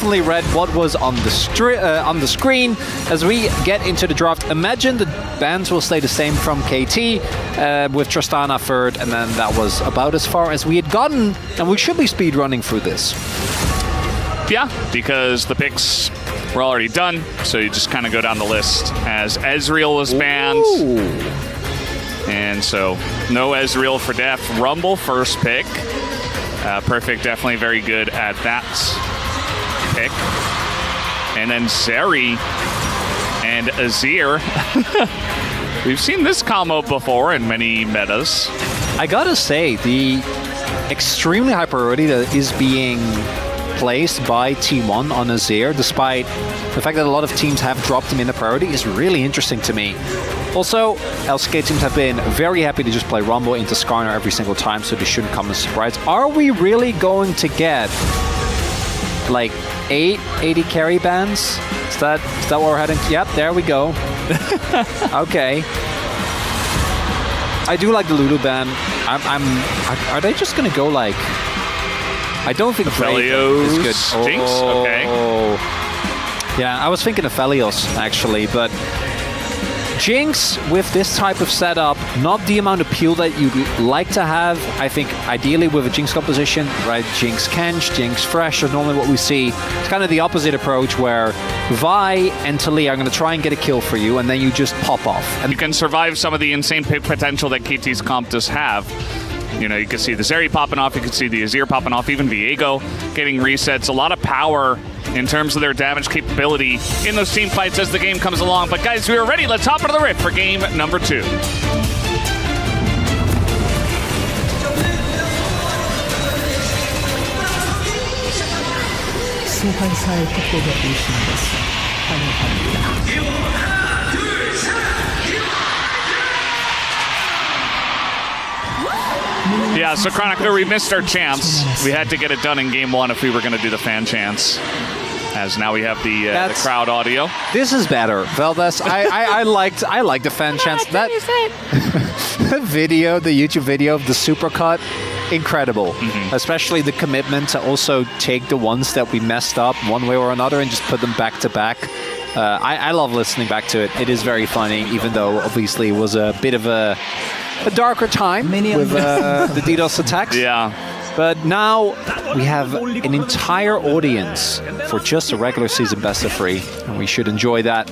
definitely read what was on the screen as we get into the draft. Imagine the bans will stay the same from KT with Tristana third, and then that was about as far as we had gotten, and we should be speedrunning through this. Yeah, because the picks were already done, so you just kind of go down the list as Ezreal was banned. Ooh. And so no Ezreal for Def. Rumble first pick. Perfect, definitely very good at that pick. And then Zeri and Azir. We've seen this combo before in many metas. I gotta say, the extremely high priority that is being placed by T1 on Azir, despite the fact that a lot of teams have dropped him in the priority, is really interesting to me. Also, LCK teams have been very happy to just play Rumble into Skarner every single time, so this shouldn't come as a surprise. Are we really going to get like 8 AD carry bans? Is that what we're heading? Yep, there we go. Okay. I do like the Lulu ban. Are they just gonna go like? I don't think Aphelios is good. Jinx? Okay. Yeah, I was thinking of Aphelios actually, but Jinx with this type of setup, not the amount of peel that you'd like to have. I think ideally with a Jinx composition, right? Jinx Kench, Jinx Fresh are normally what we see. It's kind of the opposite approach where Vi and Taliyah are going to try and get a kill for you, and then you just pop off. And you can survive some of the insane pick potential that KT's comp does have. You know, you can see the Zeri popping off, you can see the Azir popping off, even Viego getting resets. A lot of power in terms of their damage capability in those team fights as the game comes along. But guys, we are ready. Let's hop into the rift for game number 2. Yeah, so Chronicler, we missed our chance. We had to get it done in game 1 if we were going to do the fan chants. As now we have the crowd audio. This is better, Veldes. I liked the fan chants. That video, the YouTube video of the supercut, incredible. Especially the commitment to also take the ones that we messed up one way or another and just put them back to back. I love listening back to it. It is very funny, even though obviously it was a bit of a darker time with the DDoS attacks. Yeah. But now we have an entire audience for just a regular season best of 3, and we should enjoy that.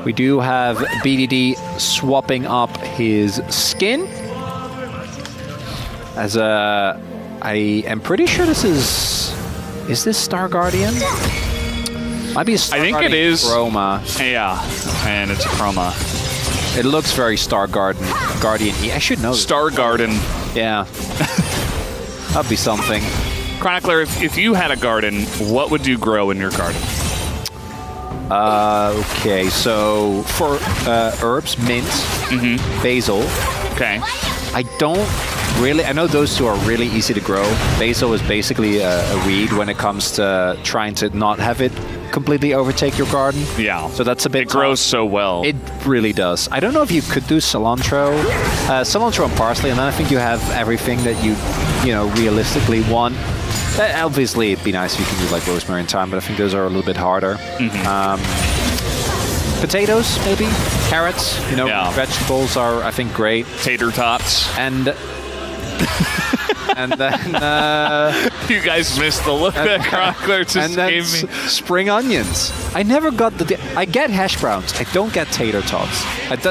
We do have BDD swapping up his skin. As I am pretty sure this is this Star Guardian? Might be a Star Guardian. I think it is. Chroma. Yeah, and it's a Chroma. It looks very Star Guardian. I should know. Star Garden. Yeah. That'd be something. Chronicler, if you had a garden, what would you grow in your garden? Okay, so for herbs, mint, basil. Okay. I don't really... I know those two are really easy to grow. Basil is basically a weed when it comes to trying to not have it completely overtake your garden. Yeah. So that's a bit... It grows so well. It really does. I don't know if you could do cilantro. Cilantro and parsley, and then I think you have everything that you realistically want. Obviously, it'd be nice if you can do like rosemary and thyme, but I think those are a little bit harder. Potatoes, maybe? Carrots, vegetables are, I think, great. Tater tots. And then... you guys missed the look that Chronicler just gave me. Spring onions. I never got I get hash browns. I don't get tater tots.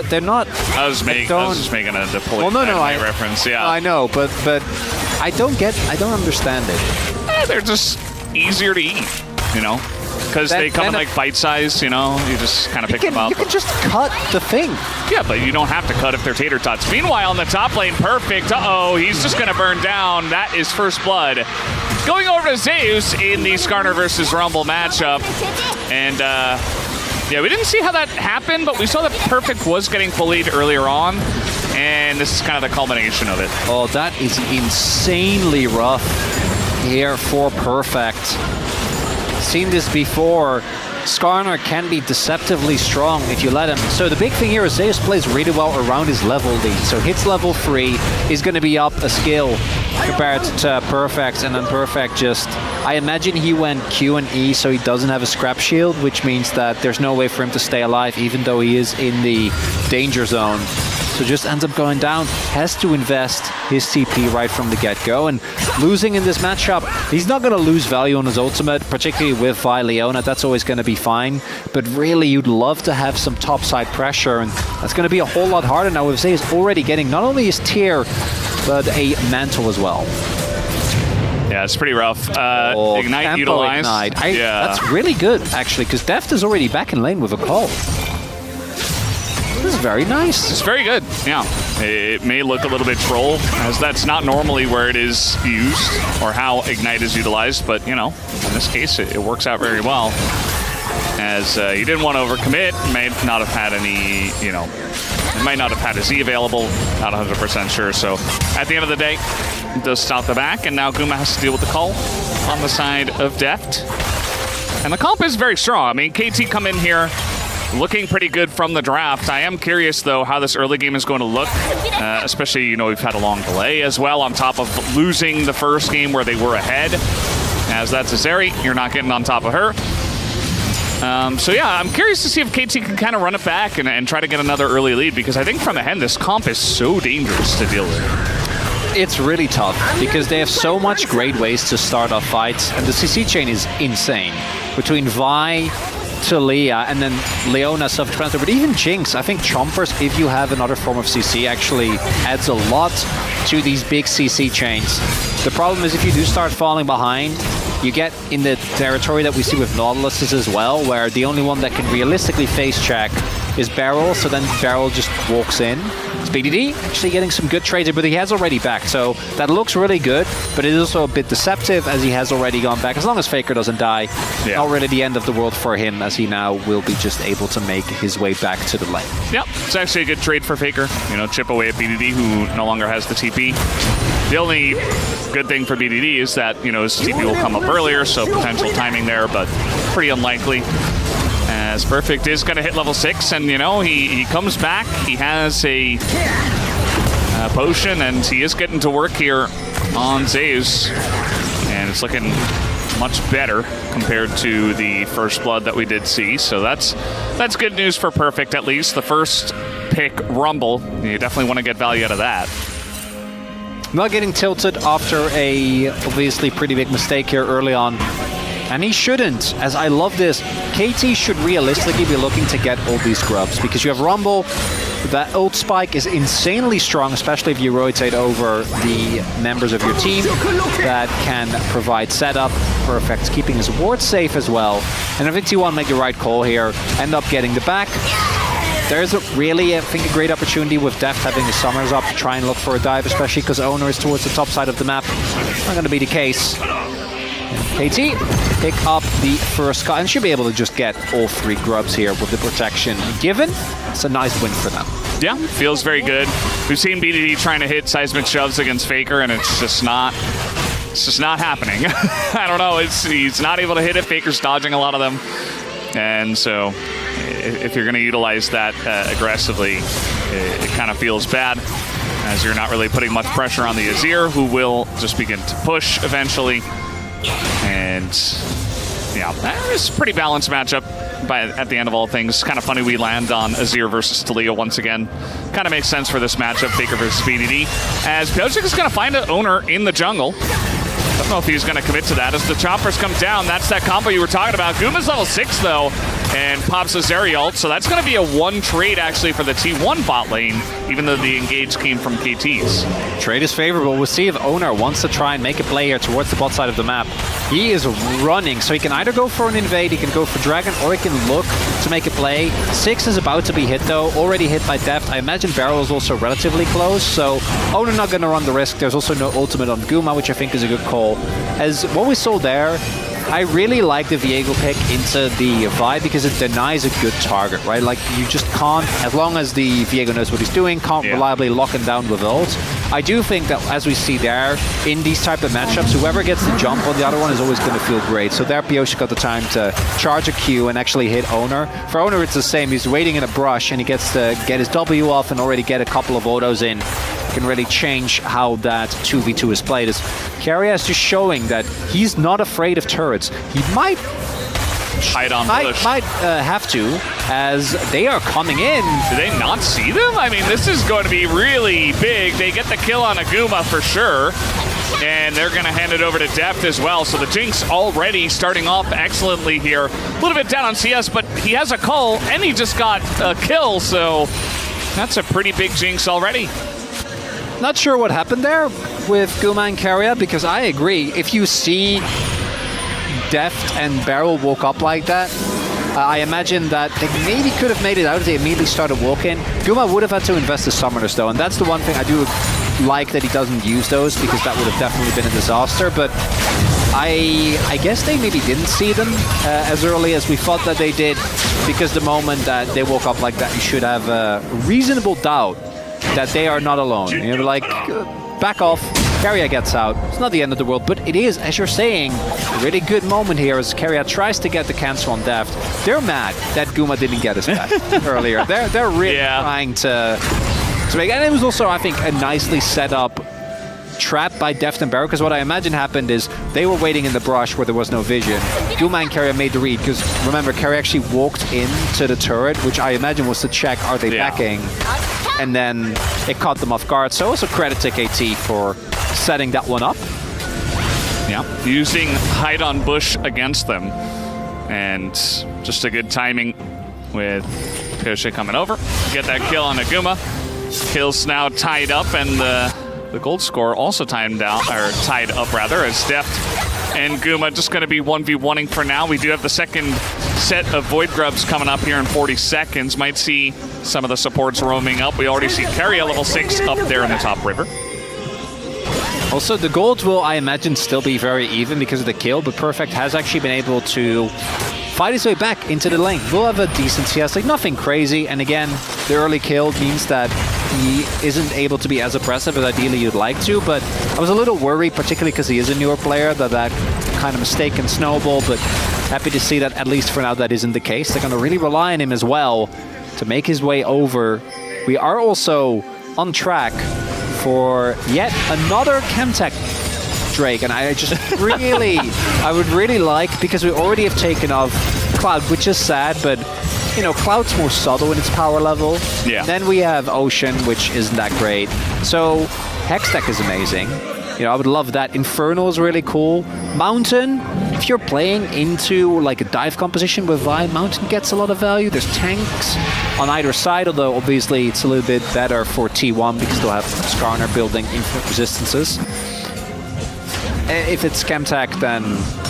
They're not... I was just making a deployed reference, yeah. I know, but I don't understand it. They're just easier to eat, Because they come in like bite size, you just kind of pick them up. You can just cut the thing. Yeah, but you don't have to cut if they're tater tots. Meanwhile, in the top lane, perfect. Uh-oh, he's just going to burn down. That is first blood. Going over to Zeus in the Skarner versus Rumble matchup. And, yeah, we didn't see how that happened, but we saw that Perfect was getting bullied earlier on. And this is kind of the culmination of it. Oh, that is insanely rough here for Perfect. Seen this before. Skarner can be deceptively strong if you let him. So the big thing here is Zeus plays really well around his level lead. So hits level 3 is going to be up a skill compared to Perfect, and then Perfect just, I imagine he went Q and E so he doesn't have a scrap shield, which means that there's no way for him to stay alive even though he is in the danger zone. So just ends up going down, has to invest his TP right from the get-go, and losing in this matchup, he's not going to lose value on his ultimate, particularly with Vi Leona, that's always going to be fine, but really you'd love to have some topside pressure, and that's going to be a whole lot harder now with Zeus already getting not only his tier, but a mantle as well. Yeah, it's pretty rough. Ignite utilized. Ignite. That's really good, actually, because Deft is already back in lane with a call. This is very nice. It's very good, yeah. It may look a little bit troll, as that's not normally where it is used, or how Ignite is utilized, but, you know, in this case, it works out very well. As you didn't want to overcommit, may not have had any, you know, it might not have had a Z available, not 100% sure, so at the end of the day, it does stop the back, and now Guma has to deal with the call on the side of Deft. And the comp is very strong. I mean, KT come in here looking pretty good from the draft. I am curious, though, how this early game is going to look, especially, you know, we've had a long delay as well, on top of losing the first game where they were ahead. As that's Azeri, you're not getting on top of her. So yeah, I'm curious to see if KT can kind of run it back and try to get another early lead, because I think from ahead, this comp is so dangerous to deal with. It's really tough, because they have so much great ways to start off fights, and the CC chain is insane. Between Vi, Talia, and then Leona self-explanatory, but even Jinx, I think Chompers, if you have another form of CC, actually adds a lot to these big CC chains. The problem is if you do start falling behind, you get in the territory that we see with Nautiluses as well, where the only one that can realistically face check is Beryl, so then Beryl just walks in. It's BDD actually getting some good trades, but he has already back, so that looks really good, but it is also a bit deceptive as he has already gone back. As long as Faker doesn't die, not really the end of the world for him, as he now will be just able to make his way back to the lane. Yep, it's actually a good trade for Faker. You know, chip away at BDD, who no longer has the TP. The only good thing for BDD is that, you know, his TP will come up earlier, so potential timing there, but pretty unlikely. As Perfect is going to hit level 6, and, you know, he comes back. He has a potion, and he is getting to work here on Zeus. And it's looking much better compared to the first blood that we did see. So that's good news for Perfect, at least. The first pick, Rumble, you definitely want to get value out of that. Not getting tilted after a obviously pretty big mistake here early on. And he shouldn't, as I love this. KT should realistically be looking to get all these grubs, because you have Rumble, that ult spike is insanely strong, especially if you rotate over the members of your team that can provide setup. Perfect, keeping his ward safe as well. And I think T1 make the right call here, end up getting the back. There's really, I think, a great opportunity with Deft having his summers up to try and look for a dive, especially because Owner is towards the top side of the map. Not going to be the case. And KT pick up the first cut and should be able to just get all 3 grubs here with the protection given. It's a nice win for them. Yeah, feels very good. We've seen BDD trying to hit seismic shoves against Faker, and it's just not happening. I don't know, he's not able to hit it. Faker's dodging a lot of them. And so if you're going to utilize that aggressively, it kind of feels bad, as you're not really putting much pressure on the Azir, who will just begin to push eventually. And yeah, it's a pretty balanced matchup at the end of all things. Kind of funny we land on Azir versus Talia once again. Kind of makes sense for this matchup, Faker versus BDD, as Piotrek is going to find an Owner in the jungle. I don't know if he's going to commit to that. As the choppers come down, that's that combo you were talking about. Guma's level 6, though, and pops a Zeri ult, so that's going to be a 1 trade, actually, for the T1 bot lane, even though the engage came from KT's. Trade is favorable. We'll see if Owner wants to try and make a play here towards the bot side of the map. He is running, so he can either go for an invade, he can go for Dragon, or he can look to make a play. 6 is about to be hit, though, already hit by Deft. I imagine Beryl is also relatively close, so Owner not going to run the risk. There's also no ultimate on Guma, which I think is a good call. As what we saw there, I really like the Viego pick into the Vi because it denies a good target, right? Like, you just can't, as long as the Viego knows what he's doing, can't reliably lock him down with ult. I do think that, as we see there, in these type of matchups, whoever gets the jump on the other one is always going to feel great. So there, Pioche got the time to charge a Q and actually hit Owner. For Owner, it's the same. He's waiting in a brush, and he gets to get his W off and already get a couple of autos in. Can really change how that 2v2 is played. As Keria is just showing that he's not afraid of turrets. He might have to, as they are coming in. Do they not see them? I mean, this is going to be really big. They get the kill on Aguma for sure, and they're going to hand it over to Deft as well. So the Jinx already starting off excellently here. A little bit down on CS, but he has a call, and he just got a kill, so that's a pretty big Jinx already. Not sure what happened there with Guma and Keria, because I agree. If you see Deft and Beryl woke up like that, I imagine that they maybe could have made it out if they immediately started walking. Guma would have had to invest his summoners though, and that's the one thing I do like that he doesn't use those, because that would have definitely been a disaster. But I guess they maybe didn't see them as early as we thought that they did, because the moment that they woke up like that, you should have a reasonable doubt that they are not alone. You're like, back off. Keria gets out. It's not the end of the world, but it is, as you're saying, a really good moment here as Keria tries to get the cancel on Deft. They're mad that Guma didn't get his back earlier. They're really trying to make, and it was also, I think, a nicely set up trap by Deft and Beryl, because what I imagine happened is they were waiting in the brush where there was no vision. Guma and Keria made the read, because remember, Keria actually walked into the turret, which I imagine was to check, are they backing? And then it caught them off guard. So also credit to KT for setting that one up. Yeah, using hide on bush against them. And just a good timing with Pioche coming over. Get that kill on Aguma. Kills now tied up, and the gold score also tied up as Deft and Guma just going to be 1v1ing for now. We do have the second set of Void Grubs coming up here in 40 seconds. Might see some of the supports roaming up. We already see Keria level 6 up there in the top river. Also, the golds will, I imagine, still be very even because of the kill, but Perfect has actually been able to fight his way back into the lane. We'll have a decent CS, like nothing crazy, and again, the early kill means that he isn't able to be as aggressive as ideally you'd like to, but I was a little worried, particularly because he is a newer player, that kind of mistake can snowball, but happy to see that at least for now that isn't the case. They're going to really rely on him as well to make his way over. We are also on track for yet another Chemtech Drake, and I just really, I would really like, because we already have taken off Cloud, which is sad, but you know, Cloud's more subtle in its power level. Yeah. Then we have Ocean, which isn't that great. So Hextech is amazing. You know, I would love that. Infernal is really cool. Mountain, if you're playing into like a dive composition with Vi, Mountain gets a lot of value. There's tanks on either side, although obviously it's a little bit better for T1 because they'll have Skarner building infinite resistances. If it's Chemtech, then,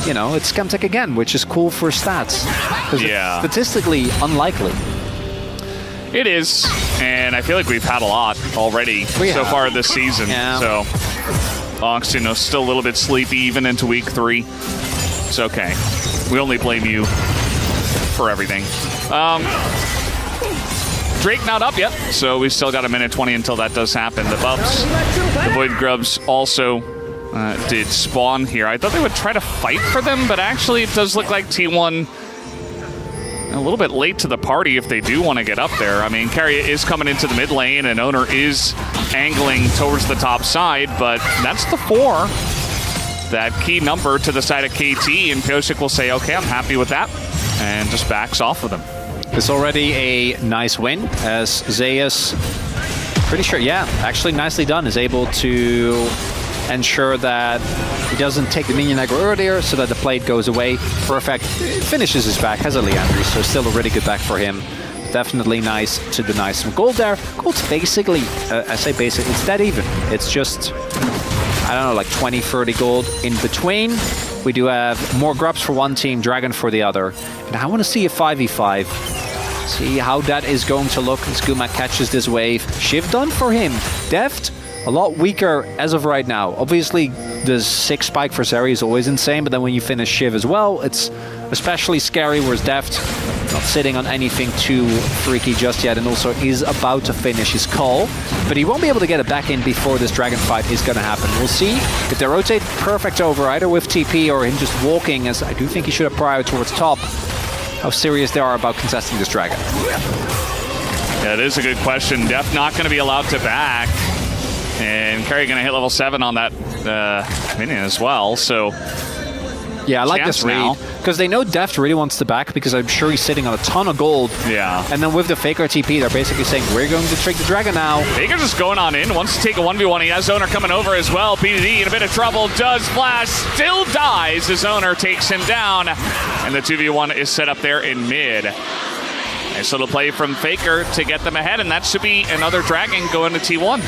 you know, it's Chemtech again, which is cool for stats. Because it's statistically unlikely. It is, and I feel like we've had a lot already so far this season. Yeah. So, Ox, you know, still a little bit sleepy even into week 3. It's okay. We only blame you for everything. Drake not up yet, so we still got a minute 20 until that does happen. The buffs, the Void Grubs also did spawn here. I thought they would try to fight for them, but actually it does look like T1 a little bit late to the party if they do want to get up there. I mean, Keria is coming into the mid lane, and Owner is angling towards the top side, but that's the 4. That key number to the side of KT, and Pioche will say, okay, I'm happy with that, and just backs off of them. It's already a nice win, as Zeus, pretty sure, actually nicely done, is able to ensure that he doesn't take the minion aggro earlier so that the plate goes away. Perfect. Finishes his back, has a Leandry, so still a really good back for him. Definitely nice to deny some gold there. Gold's basically, I say basically, it's that even. It's just, I don't know, like 20, 30 gold in between. We do have more grubs for one team, Dragon for the other. And I want to see a 5v5. See how that is going to look as Guma catches this wave. Shiv done for him. Deft, a lot weaker as of right now. Obviously, the 6 spike for Zeri is always insane, but then when you finish Shiv as well, it's especially scary, whereas Deft not sitting on anything too freaky just yet, and also is about to finish his call. But he won't be able to get it back in before this dragon fight is going to happen. We'll see if they rotate perfect over, either with TP or him just walking, as I do think he should have prior towards top, how serious they are about contesting this dragon. Yeah, it is a good question. Def not going to be allowed to back. And Carry going to hit level 7 on that minion as well, so... Yeah, I like this read, because they know Deft really wants to back, because I'm sure he's sitting on a ton of gold. Yeah. And then with the Faker TP, they're basically saying, we're going to trick the dragon now. Faker just going on in, wants to take a 1v1. He has Owner coming over as well. PDD in a bit of trouble, does flash, still dies as Owner takes him down. And the 2v1 is set up there in mid. Nice little play from Faker to get them ahead, and that should be another dragon going to T1.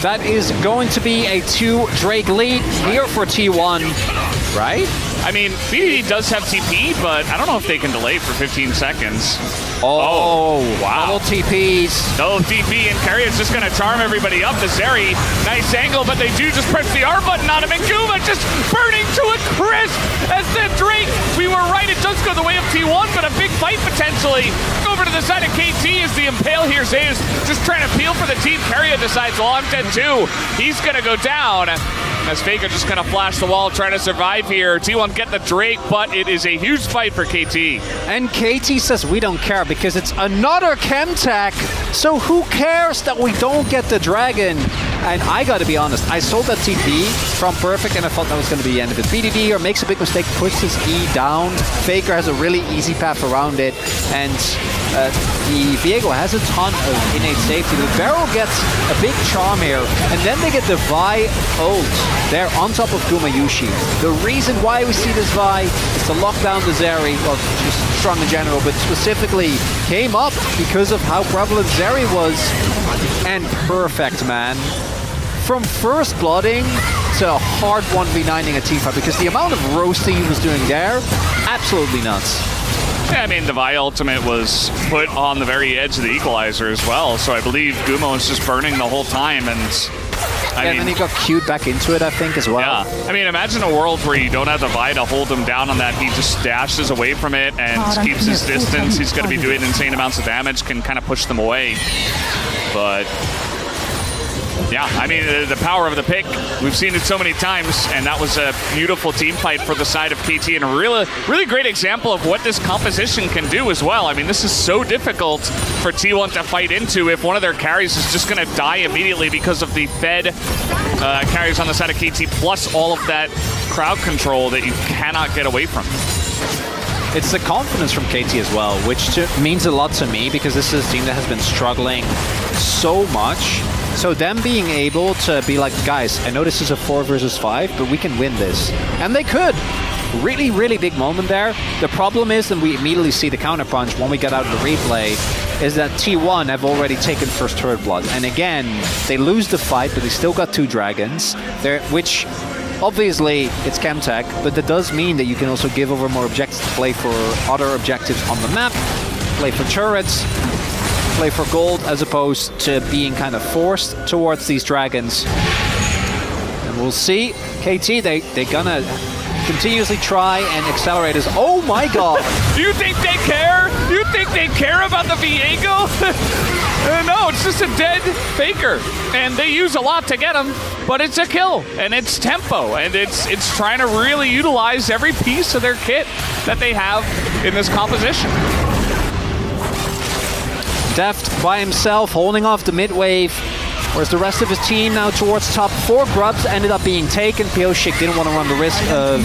That is going to be a 2 Drake lead here for T1, right? I mean, BDD does have TP, but I don't know if they can delay for 15 seconds. Oh, wow. Double TPs. No TP, and Carry is just going to charm everybody up. The Zeri, nice angle, but they do just press the R button on him, and Guma just burning to a crisp as the Drake. We were right, it does go the way of T1, but a big fight potentially. Over to the side of KT is the Impale here. Zeus just trying to peel for the team. Carry decides, well, I'm dead too. He's going to go down. As Faker just kind of flash the wall, trying to survive here. T1 get the Drake, but it is a huge fight for KT. And KT says we don't care because it's another Chemtech, so who cares that we don't get the dragon? And I gotta be honest, I sold that TP from Perfect and I thought that was gonna be the end of it. BDD or makes a big mistake, puts his E down. Faker has a really easy path around it, and the Viego has a ton of innate safety. The Barrel gets a big charm here, and then they get the Vi ult there on top of Gumayushi. The reason why we see this Vi is to lock down the Zeri, well, just strong in general, but specifically came up because of how prevalent Zeri was. And Perfect, man. From first blooding to a hard 1v9ing a teamfight, because the amount of roasting he was doing there, absolutely nuts. Yeah, I mean, the Vi ultimate was put on the very edge of the equalizer as well, so I believe Gumo was just burning the whole time, and and then he got queued back into it, I think, as well. Yeah, I mean, imagine a world where you don't have the Vi to hold him down on that. He just dashes away from it and keeps his distance. He's going to be doing insane amounts of damage, can kind of push them away. But yeah, I mean, the power of the pick, we've seen it so many times, and that was a beautiful team fight for the side of KT, and a really great example of what this composition can do as well. I mean, this is so difficult for T1 to fight into if one of their carries is just going to die immediately because of the fed carries on the side of KT, plus all of that crowd control that you cannot get away from. It's the confidence from KT as well, which means a lot to me, because this is a team that has been struggling so much. So them being able to be like, guys, I know this is a 4 versus 5, but we can win this. And they could. Really, really big moment there. The problem is, and we immediately see the counterpunch when we get out of the replay, is that T1 have already taken first turret blood. And again, they lose the fight, but they still got 2 dragons, which obviously it's Chemtech, but that does mean that you can also give over more objectives to play for other objectives on the map, play for turrets, play for gold, as opposed to being kind of forced towards these dragons. And we'll see. KT, they're gonna continuously try and accelerate us. Oh my god! You think they care? You think they care about the Viego? No, it's just a dead Faker. And they use a lot to get him, but it's a kill, and it's tempo, and it's trying to really utilize every piece of their kit that they have in this composition. Deft by himself, holding off the mid wave, whereas the rest of his team now towards top 4. Grubs ended up being taken. Pioshik didn't want to run the risk of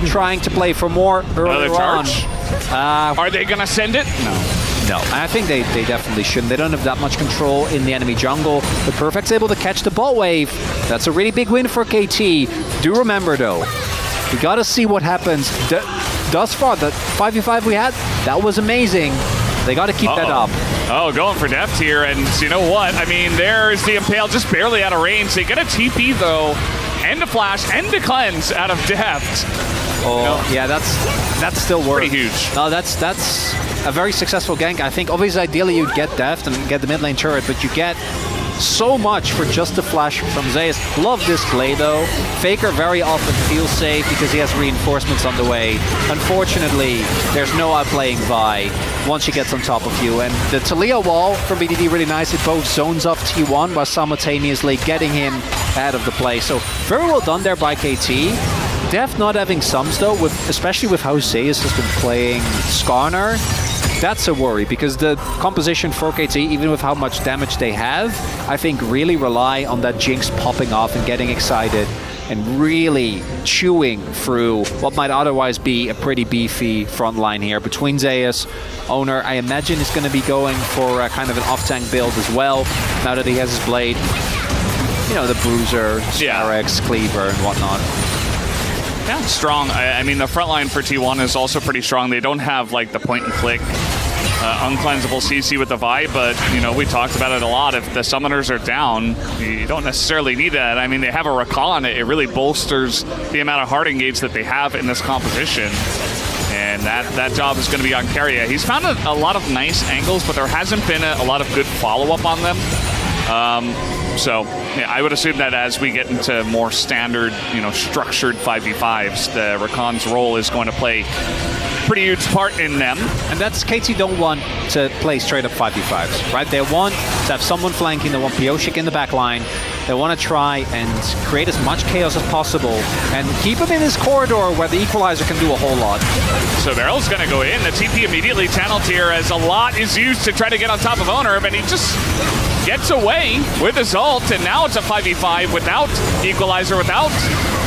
trying to play for more earlier on. Are they going to send it? No, I think they definitely shouldn't. They don't have that much control in the enemy jungle. But Perfect's able to catch the bot wave. That's a really big win for KT. Do remember, though, we got to see what happens. Thus far, the 5v5 we had, that was amazing. They got to keep that up. Oh, going for Deft here, and you know what? I mean, there's the Impale just barely out of range. They get a TP, though, and a flash, and a cleanse out of Deft. Oh, yeah, that's still worth. Pretty huge. No, that's a very successful gank. I think, obviously, ideally, you'd get Deft and get the mid lane turret, but you get so much for just a flash from Zeus. Love this play though. Faker very often feels safe because he has reinforcements on the way. Unfortunately, there's no outplaying Vi once she gets on top of you. And the Talia wall from BDD really nice. It both zones off T1 while simultaneously getting him out of the play. So very well done there by KT. Def not having sums though, especially with how Zeus has been playing Skarner. That's a worry because the composition for KT, even with how much damage they have, I think really rely on that Jinx popping off and getting excited and really chewing through what might otherwise be a pretty beefy front line here between Zeus. Owner, I imagine, is going to be going for kind of an off-tank build as well, now that he has his blade. You know, the Bruiser, Starex, Cleaver, and whatnot. Yeah, strong. I mean, the front line for T1 is also pretty strong. They don't have, like, the point-and-click uncleansable CC with the Vi, but, you know, we talked about it a lot. If the summoners are down, you don't necessarily need that. I mean, they have a Rakan. It really bolsters the amount of hard engage that they have in this composition. And that job is going to be on Keria. He's found a lot of nice angles, but there hasn't been a lot of good follow-up on them. So yeah, I would assume that as we get into more standard, you know, structured 5v5s, the Rakan's role is going to play pretty huge part in them. And that's KT don't want to play straight up 5v5s, right? They want to have someone flanking, they want Pyosik in the back line. They want to try and create as much chaos as possible and keep him in his corridor where the equalizer can do a whole lot. So Barrel's going to go in. The TP immediately channeled here as a lot is used to try to get on top of Owner, but he just gets away with his ult, and now it's a 5v5 without equalizer, without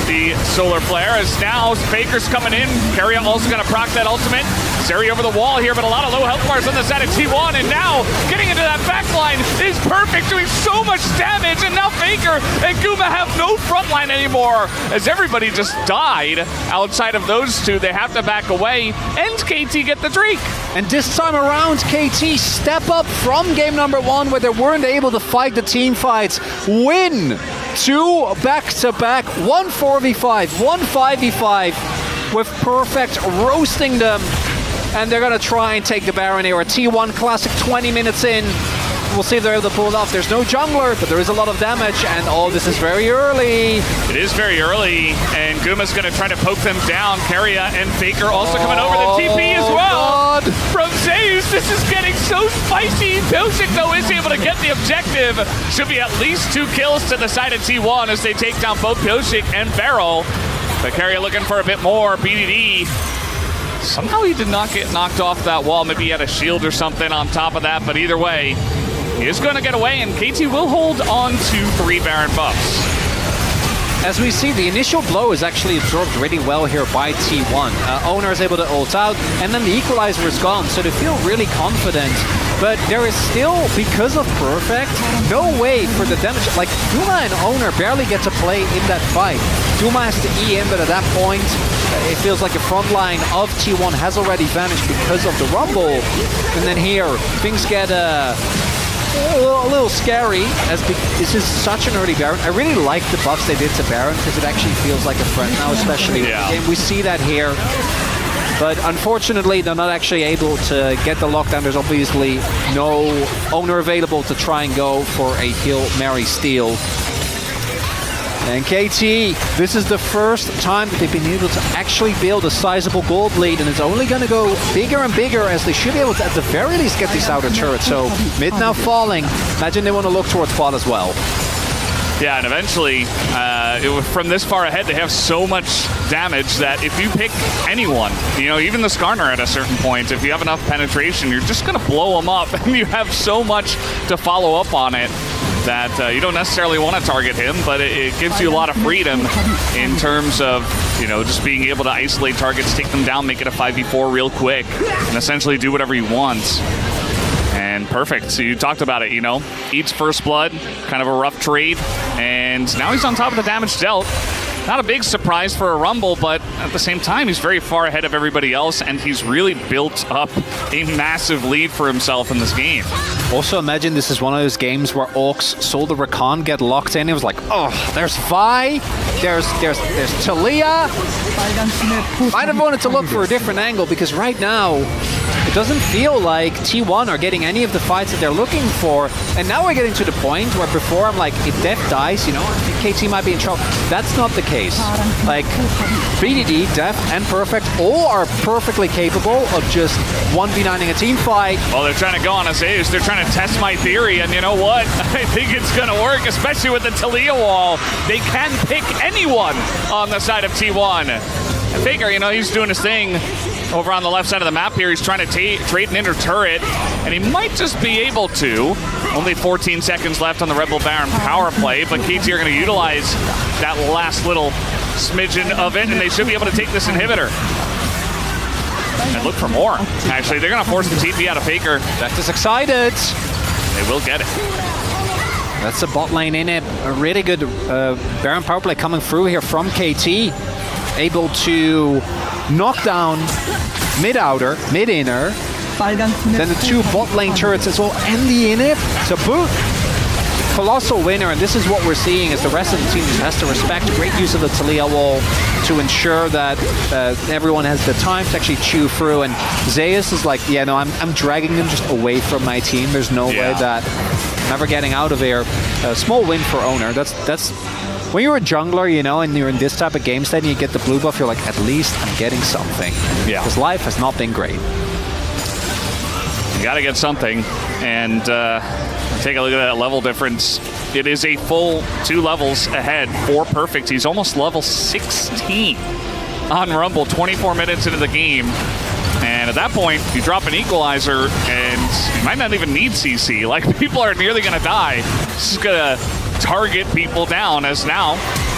the solar flare, as now Faker's coming in. Keria also going to proc that ultimate. Seri over the wall here, but a lot of low health bars on the side of T1, and now getting into that backline is perfect, doing so much damage, and now Faker and Guma have no front line anymore, as everybody just died outside of those two. They have to back away, and KT get the Drake. And this time around, KT step up from game number 1, where they weren't able to fight the team fights, win 2 back-to-back, 1 4v5, 1 5v5, with Perfect roasting them. And they're going to try and take the Baron here. A T1 Classic 20 minutes in. We'll see if they're able to pull it off. There's no jungler, but there is a lot of damage. And oh, this is very early. It is very early, and Guma's going to try to poke them down. Keria and Faker also coming over the TP as well. God. From Zeus, this is getting so spicy. Pyosik, though, is able to get the objective. Should be at least 2 kills to the side of T1 as they take down both Pyosik and Barrel. But Keria looking for a bit more. BDD. Somehow he did not get knocked off that wall. Maybe he had a shield or something on top of that, but either way, he is going to get away, and KT will hold on to 3 Baron buffs. As we see, the initial blow is actually absorbed really well here by T1. Owner is able to ult out, and then the equalizer is gone, so they feel really confident. But there is still, because of Perfect, no way for the damage. Like, Duma and Owner barely get to play in that fight. Duma has to E in, but at that point, it feels like the front line of T1 has already vanished because of the Rumble. And then here, things get a little scary, as this is such an early Baron. I really like the buffs they did to Baron, because it actually feels like a threat now, especially in the game. We see that here. But unfortunately, they're not actually able to get the lockdown. There's obviously no Owner available to try and go for a Kill, Marry, Steal. And KT, this is the first time that they've been able to actually build a sizable gold lead, and it's only going to go bigger and bigger as they should be able to, at the very least, get this outer turret. So mid now falling. Imagine they want to look towards bot as well. Yeah, and eventually, from this far ahead, they have so much damage that if you pick anyone, you know, even the Skarner at a certain point, if you have enough penetration, you're just going to blow them up, and you have so much to follow up on it that you don't necessarily want to target him, but it gives you a lot of freedom in terms of, you know, just being able to isolate targets, take them down, make it a 5v4 real quick, and essentially do whatever you want. And Perfect. So you talked about it, you know, eats first blood, kind of a rough trade, and now he's on top of the damage dealt. Not a big surprise for a Rumble, but at the same time, he's very far ahead of everybody else, and he's really built up a massive lead for himself in this game. Also, imagine this is one of those games where Orcs saw the Rakan get locked in. It was like, oh, there's Vi, there's Talia. Might have wanted to look for a different angle, because right now, it doesn't feel like T1 are getting any of the fights that they're looking for. And now we're getting to the point where before I'm like, if Def dies, you know, KT might be in trouble. That's not the case. Like, BDD, Def, and Perfect all are perfectly capable of just 1v9ing a team fight. Well, they're trying to go on a Zeus. They're trying to test my theory, and you know what? I think it's going to work, especially with the Talia wall. They can pick anyone on the side of T1. And Faker, you know, he's doing his thing over on the left side of the map here. He's trying to trade an inner turret, and he might just be able to. Only 14 seconds left on the Rebel Baron power play, but KT are going to utilize that last little smidgen of it, and they should be able to take this inhibitor. And look for more. Actually, they're going to force the TP out of Faker. Def is excited. They will get it. That's the bot lane in it. A really good Baron power play coming through here from KT. Able to knock down mid-outer, mid-inner. Then the two bot lane turrets as well, and the inhib to boot. Colossal winner, and this is what we're seeing as the rest of the team just has to respect great use of the Talia wall to ensure that everyone has the time to actually chew through. And Zeus is like, yeah, no, I'm dragging them just away from my team. There's no way that I'm ever getting out of here. A small win for Owner. That's when you're a jungler, you know, and you're in this type of game state and you get the blue buff, you're like, at least I'm getting something. Yeah. Because life has not been great. You got to get something, and take a look at that level difference. It is a full 2 levels ahead for Perfect. He's almost level 16 on Rumble, 24 minutes into the game. And at that point, you drop an equalizer, and you might not even need CC. Like, people are nearly going to die. This is going to target people down as now.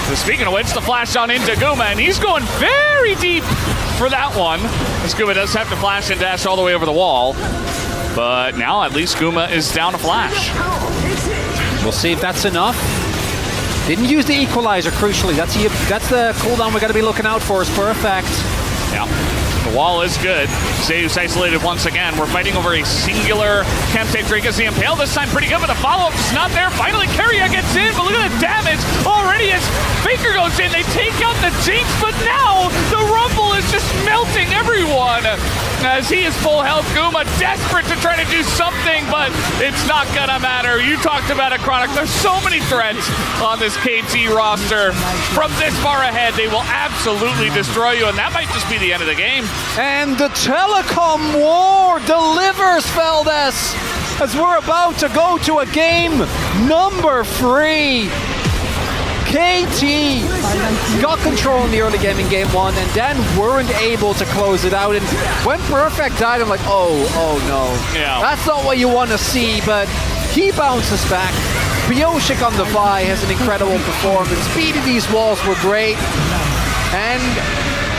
So speaking of which, the flash on into Guma, and he's going very deep for that one. As Guma does have to flash and dash all the way over the wall. But now at least Guma is down to flash. We'll see if that's enough. Didn't use the equalizer, crucially. That's the cooldown we got to be looking out for is Perfect. Yeah. The wall is good. Zeus isolated once again. We're fighting over a singular Chemtech Drake as the Impale. This time pretty good, but the follow-up is not there. Finally, Keria gets in, but look at the damage already as Faker goes in. They take out the Jinx, but now the Rumble is just melting everyone. As he is full health, Guma desperate to try to do something, but it's not gonna matter. You talked about it, Chronic. There's so many threats on this KT roster. From this far ahead, they will absolutely destroy you, and that might just be the end of the game. And the telecom war delivers, Feldes, as we're about to go to a game number 3. KT got control in the early game in game 1 and then weren't able to close it out. And when Perfect died, I'm like, oh no. Yeah. That's not what you want to see, but he bounces back. Bioshik on the Vi has an incredible performance. Speed of these walls were great. And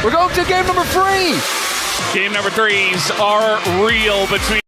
we're going to game number 3. Game number 3s are real between